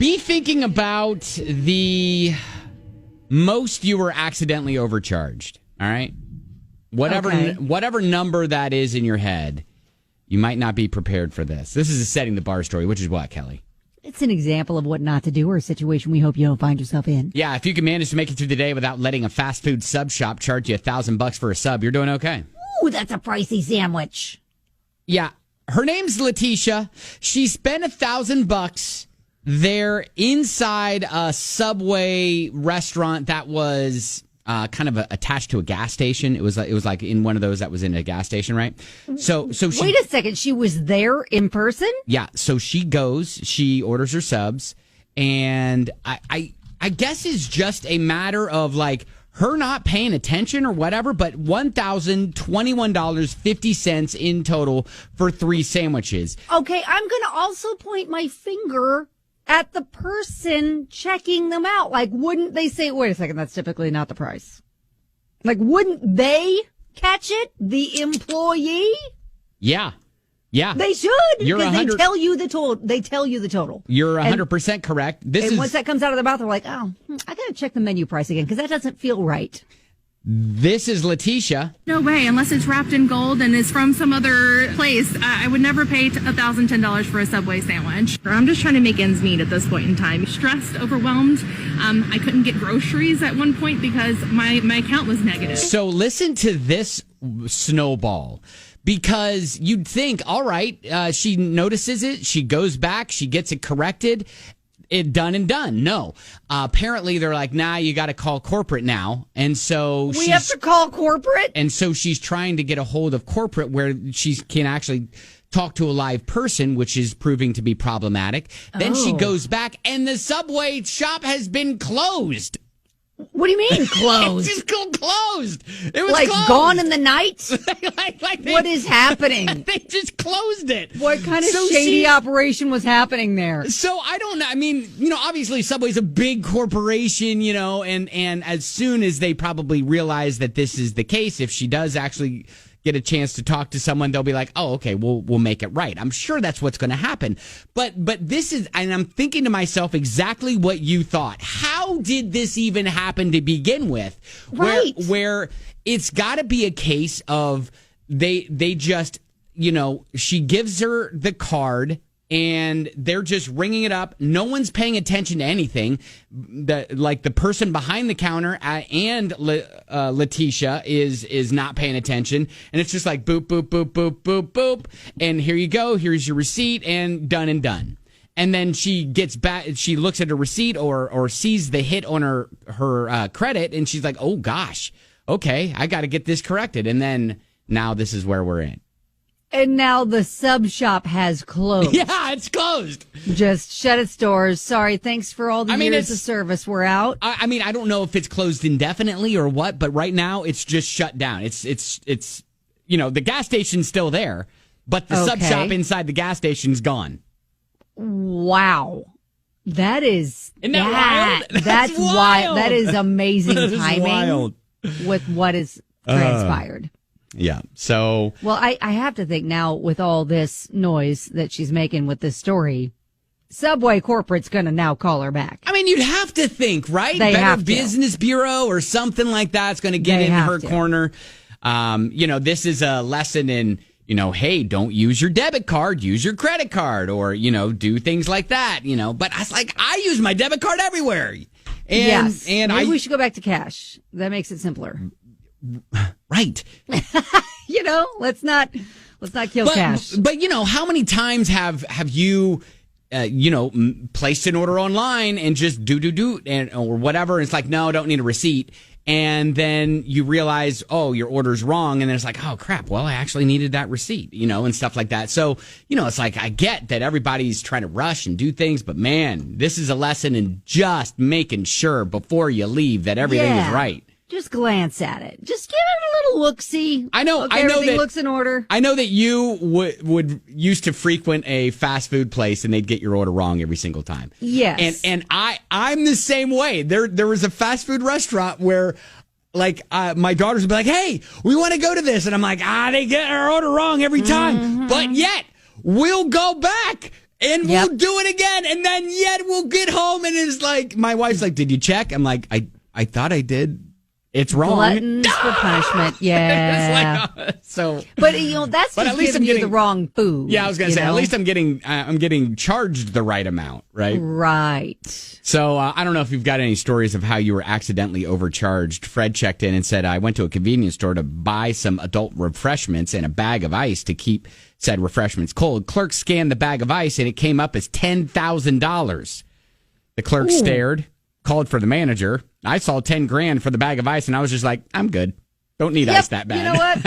Be thinking about the most you were accidentally overcharged. All right? Whatever number that is in your head, you might not be prepared for this. This is a setting the bar story, which is what, Kelly? It's an example of what not to do or a situation we hope you don't find yourself in. Yeah, if you can manage to make it through the day without letting a fast food sub shop charge you $1,000 for a sub, you're doing okay. Ooh, that's a pricey sandwich. Yeah. Her name's Letitia. She spent $1,000 there inside a Subway restaurant that was kind of attached to a gas station. It was like in one of those that was in a gas station, right? So she, wait a second. She was there in person? Yeah. So she goes, she orders her subs, and I guess it's just a matter of like her not paying attention or whatever, but $1,021.50 in total for 3 sandwiches. Okay, I'm going to also point my finger at the person checking them out. Like, wouldn't they say, wait a second, that's typically not the price? Like, wouldn't they catch it? The employee? Yeah. Yeah. They should. Because they tell you the total. You're 100% correct. Once that comes out of their mouth, they're like, oh, I got to check the menu price again because that doesn't feel right. This is Letitia. No way, unless it's wrapped in gold and is from some other place. I would never pay $1,010 for a Subway sandwich. I'm just trying to make ends meet at this point in time. Stressed, overwhelmed. I couldn't get groceries at one point because my account was negative. So listen to this snowball. Because you'd think, all right, she notices it, she goes back, she gets it corrected, done and done. No. Apparently, they're like, nah, you got to call corporate now. And so we have to call corporate? And so she's trying to get a hold of corporate where she can actually talk to a live person, which is proving to be problematic. Then she goes back, and the Subway shop has been closed. What do you mean closed? It's just closed. It was like closed. Gone in the night? What is happening? They just closed it. What kind of shady operation was happening there? So I don't know. I mean, obviously Subway's a big corporation, and as soon as they probably realize that this is the case, if she does actually get a chance to talk to someone, they'll be like, oh, okay, we'll make it right. I'm sure that's what's going to happen. But this is, and I'm thinking to myself exactly what you thought. How did this even happen to begin with? Right. Where it's got to be a case of they just, she gives her the card and they're just ringing it up. No one's paying attention to anything. The person behind the counter and Letitia is not paying attention. And it's just like boop, boop, boop, boop, boop, boop. And here you go. Here's your receipt and done and done. And then she gets back. She looks at her receipt or sees the hit on her credit. And she's like, oh, gosh. Okay, I got to get this corrected. And then now this is where we're in. And now the sub shop has closed. Yeah, it's closed. Just shut its doors. Sorry, thanks for all the years of service. We're out. I mean, I don't know if it's closed indefinitely or what, but right now it's just shut down. It's the gas station's still there, but the sub shop inside the gas station's gone. Wow. Isn't that wild? That's wild. That is amazing timing wild. With what is transpired. Yeah. So. Well, I have to think now with all this noise that she's making with this story, Subway corporate's going to now call her back. I mean, you'd have to think, right? Better Business Bureau or something like that's going to get in her corner. This is a lesson in, hey, don't use your debit card, use your credit card, or, do things like that, But I was like, I use my debit card everywhere. And, yes. And maybe we should go back to cash. That makes it simpler. Right. Let's not kill cash. But how many times have you placed an order online and just do or whatever, and it's like, no, I don't need a receipt. And then you realize, oh, your order's wrong. And then it's like, oh, crap. Well, I actually needed that receipt, and stuff like that. So, it's like, I get that everybody's trying to rush and do things. But, man, this is a lesson in just making sure before you leave that everything is right. Just glance at it. Just give it a little look-see. I know everything that looks in order. I know that you would used to frequent a fast food place and they'd get your order wrong every single time. Yes. And I'm the same way. There was a fast food restaurant where my daughters would be like, hey, we want to go to this. And I'm like, they get our order wrong every time. Mm-hmm. But yet, we'll go back And Yep. we'll do it again. And then yet we'll get home and it's like, my wife's like, did you check? I'm like, I thought I did. It's wrong. Gluttons for punishment. Yeah. It's like, so. But that's But just at least giving I'm you getting the wrong food. Yeah, I was going to you say, at know? least I'm getting charged the right amount, right? Right. So I don't know if you've got any stories of how you were accidentally overcharged. Fred checked in and said, I went to a convenience store to buy some adult refreshments and a bag of ice to keep said refreshments cold. Clerk scanned the bag of ice and it came up as $10,000. The clerk stared, called for the manager. I saw 10 grand for the bag of ice and I was just like, I'm good. Don't need ice that bad. You know what?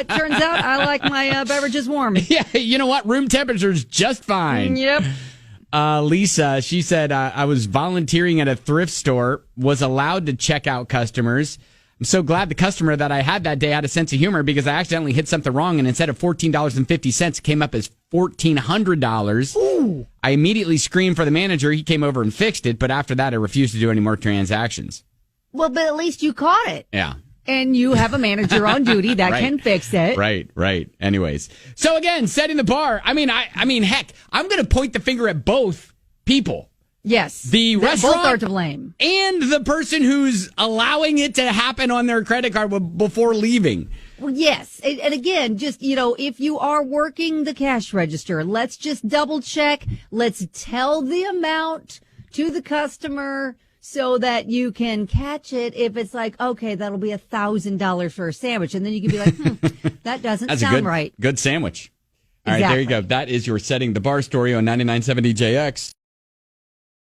It turns out I like my beverages warm. Yeah, you know what? Room temperature's just fine. Yep. Lisa, she said, I was volunteering at a thrift store, was allowed to check out customers. I'm so glad the customer that I had that day had a sense of humor because I accidentally hit something wrong and instead of $14.50, it came up as $1,400. I immediately screamed for the manager. He came over and fixed it, but after that, I refused to do any more transactions. Well, but at least you caught it. Yeah. And you have a manager on duty that Right. can fix it. Right. Anyways. So again, setting the bar. I mean, heck, I'm going to point the finger at both people. Yes. The Both restaurant are to blame. and the person who's allowing it to happen on their credit card before leaving. Well, yes. And again, just, if you are working the cash register, let's just double check. Let's tell the amount to the customer so that you can catch it if it's like, okay, that'll be $1,000 for a sandwich. And then you can be like, that doesn't That's sound a right. good sandwich. All right, there you go. Exactly. That is your Setting the Bar story on 99.7 DJX.